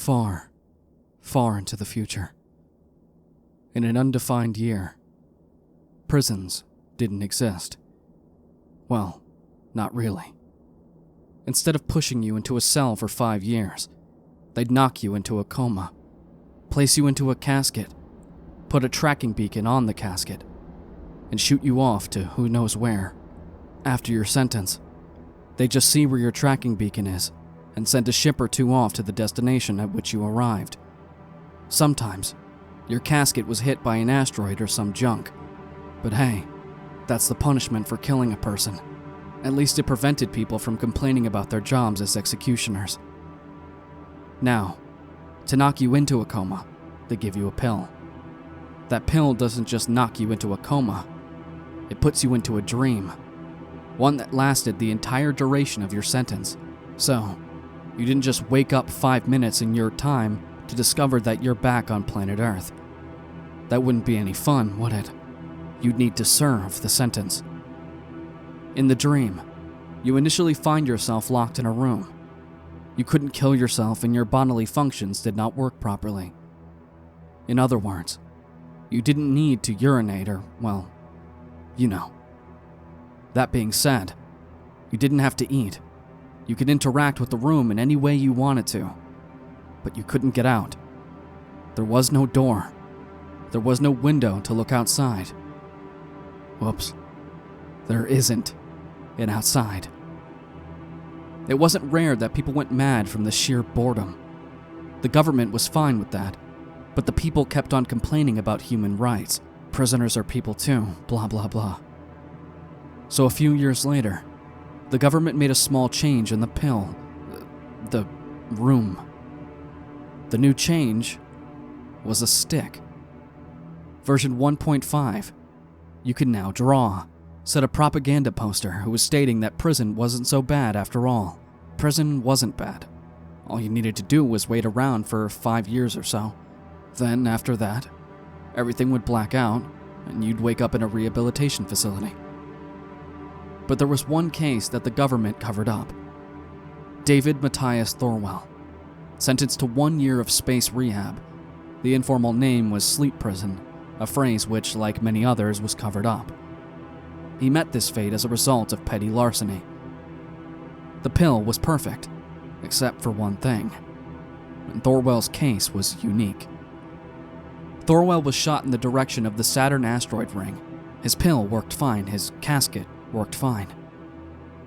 far, far into the future. In an undefined year, prisons didn't exist. Well, not really. Instead of pushing you into a cell for 5 years, they'd knock you into a coma, place you into a casket, put a tracking beacon on the casket, and shoot you off to who knows where. After your sentence, they just see where your tracking beacon is and send a ship or two off to the destination at which you arrived. Sometimes, your casket was hit by an asteroid or some junk. But hey, that's the punishment for killing a person. At least it prevented people from complaining about their jobs as executioners. Now, to knock you into a coma, they give you a pill. That pill doesn't just knock you into a coma, it puts you into a dream. One that lasted the entire duration of your sentence. So, you didn't just wake up 5 minutes in your time to discover that you're back on planet Earth. That wouldn't be any fun, would it? You'd need to serve the sentence. In the dream, you initially find yourself locked in a room. You couldn't kill yourself and your bodily functions did not work properly. In other words, you didn't need to urinate or, well, you know. That being said, you didn't have to eat. You could interact with the room in any way you wanted to, but you couldn't get out. There was no door. There was no window to look outside. Whoops. There isn't an outside. It wasn't rare that people went mad from the sheer boredom. The government was fine with that, but the people kept on complaining about human rights. Prisoners are people too, blah blah blah. So a few years later, the government made a small change in the pill, the room. The new change was a stick. Version 1.5, you could now draw, said a propaganda poster who was stating that prison wasn't so bad after all. Prison wasn't bad. All you needed to do was wait around for 5 years or so. Then, after that, everything would black out and you'd wake up in a rehabilitation facility. But there was one case that the government covered up. David Matthias Thorwell, sentenced to 1 year of space rehab. The informal name was sleep prison, a phrase which, like many others, was covered up. He met this fate as a result of petty larceny. The pill was perfect, except for one thing. And Thorwell's case was unique. Thorwell was shot in the direction of the Saturn asteroid ring. His pill worked fine, his casket worked fine.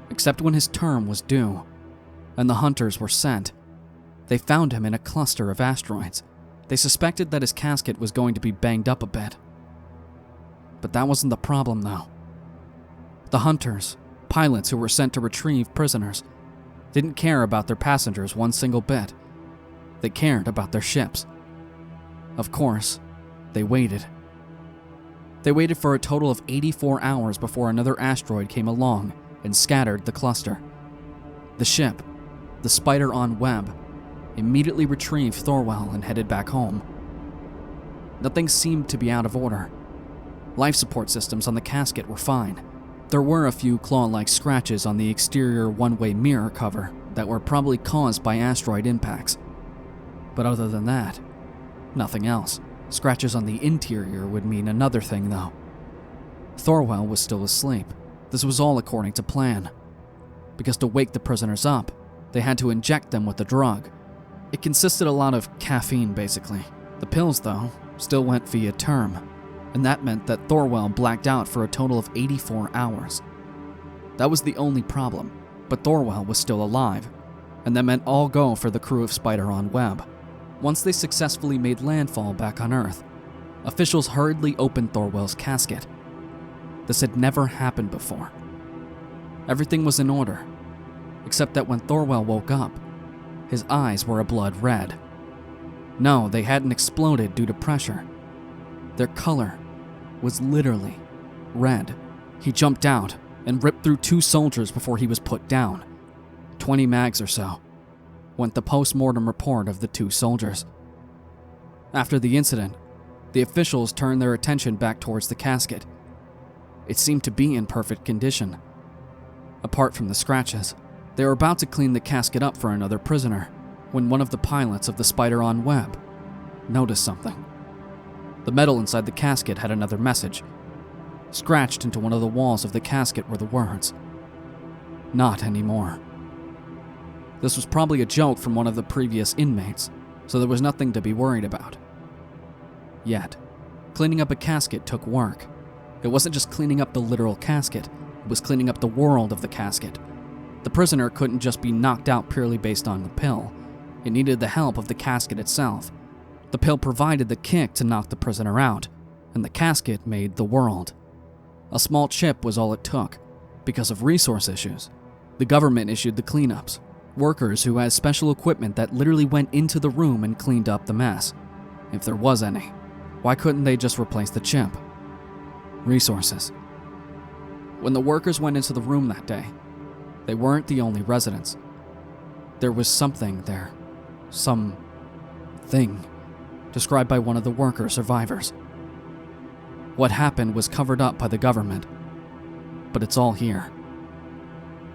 Except when his term was due, and the hunters were sent. They found him in a cluster of asteroids. They suspected that his casket was going to be banged up a bit. But that wasn't the problem, though. The hunters, pilots who were sent to retrieve prisoners, didn't care about their passengers one single bit. They cared about their ships. Of course, they waited. They waited for a total of 84 hours before another asteroid came along and scattered the cluster. The ship, the Spider-On Web, immediately retrieved Thorwell and headed back home. Nothing seemed to be out of order. Life support systems on the casket were fine. There were a few claw-like scratches on the exterior one-way mirror cover that were probably caused by asteroid impacts. But other than that, nothing else. Scratches on the interior would mean another thing, though. Thorwell was still asleep. This was all according to plan. Because to wake the prisoners up, they had to inject them with a drug. It consisted a lot of caffeine, basically. The pills, though, still went via term, and that meant that Thorwell blacked out for a total of 84 hours. That was the only problem, but Thorwell was still alive, and that meant all go for the crew of Spider-On Web. Once they successfully made landfall back on Earth, officials hurriedly opened Thorwell's casket. This had never happened before. Everything was in order, except that when Thorwell woke up, his eyes were a blood red. No, they hadn't exploded due to pressure. Their color was literally red. He jumped out and ripped through 2 soldiers before he was put down. 20 mags or so went the post-mortem report of the 2 soldiers. After the incident, the officials turned their attention back towards the casket. It seemed to be in perfect condition. Apart from the scratches, they were about to clean the casket up for another prisoner, when one of the pilots of the Spider-On web noticed something. The metal inside the casket had another message. Scratched into one of the walls of the casket were the words, "Not anymore." This was probably a joke from one of the previous inmates, so there was nothing to be worried about. Yet, cleaning up a casket took work. It wasn't just cleaning up the literal casket, it was cleaning up the world of the casket. The prisoner couldn't just be knocked out purely based on the pill. It needed the help of the casket itself. The pill provided the kick to knock the prisoner out, and the casket made the world. A small chip was all it took. Because of resource issues, the government issued the cleanups, workers who had special equipment that literally went into the room and cleaned up the mess. If there was any, why couldn't they just replace the chip? Resources. When the workers went into the room that day, they weren't the only residents. There was something there. Some thing, described by one of the worker survivors. What happened was covered up by the government, but it's all here.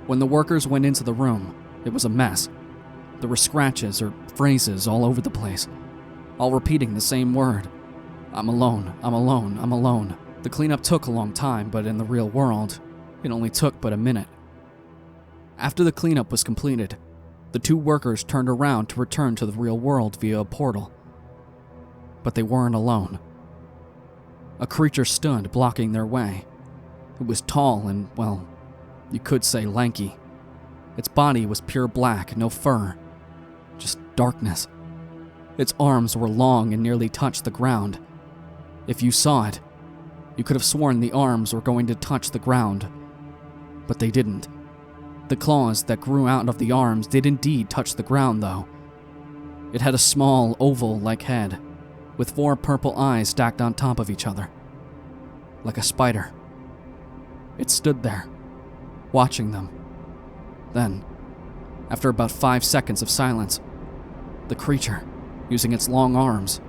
When the workers went into the room, it was a mess. There were scratches or phrases all over the place, all repeating the same word. "I'm alone, I'm alone, I'm alone." The cleanup took a long time, but in the real world, it only took but a minute. After the cleanup was completed, the two workers turned around to return to the real world via a portal. But they weren't alone. A creature stood blocking their way. It was tall and, well, you could say lanky. Its body was pure black, no fur, just darkness. Its arms were long and nearly touched the ground. If you saw it, you could have sworn the arms were going to touch the ground, but they didn't. The claws that grew out of the arms did indeed touch the ground, though. It had a small, oval-like head, with 4 purple eyes stacked on top of each other, like a spider. It stood there, watching them. Then, after about 5 seconds of silence, the creature, using its long arms,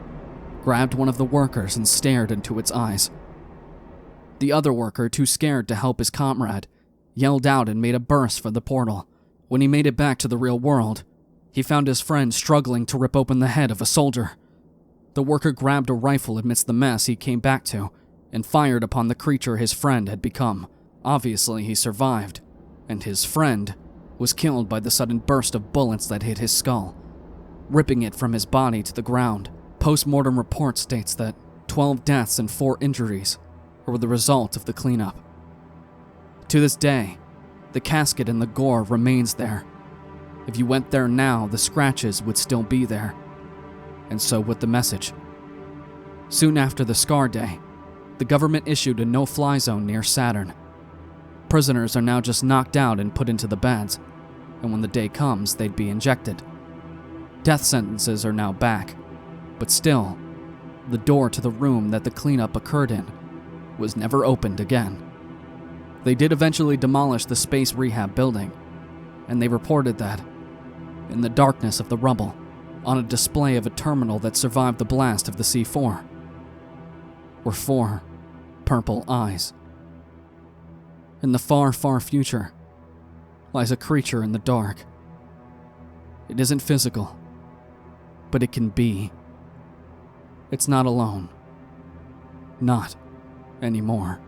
grabbed one of the workers and stared into its eyes. The other worker, too scared to help his comrade, yelled out and made a burst for the portal. When he made it back to the real world, he found his friend struggling to rip open the head of a soldier. The worker grabbed a rifle amidst the mess he came back to and fired upon the creature his friend had become. Obviously, he survived, and his friend was killed by the sudden burst of bullets that hit his skull, ripping it from his body to the ground. Post-mortem report states that 12 deaths and 4 injuries were the result of the cleanup. To this day, the casket and the gore remains there. If you went there now, the scratches would still be there, and so would the message. Soon after the Scar Day, the government issued a no-fly zone near Saturn. Prisoners are now just knocked out and put into the beds, and when the day comes, they'd be injected. Death sentences are now back, but still, the door to the room that the cleanup occurred in was never opened again. They did eventually demolish the space rehab building, and they reported that, in the darkness of the rubble, on a display of a terminal that survived the blast of the C4, were 4 purple eyes. In the far, far future lies a creature in the dark. It isn't physical, but it can be. It's not alone. Not anymore.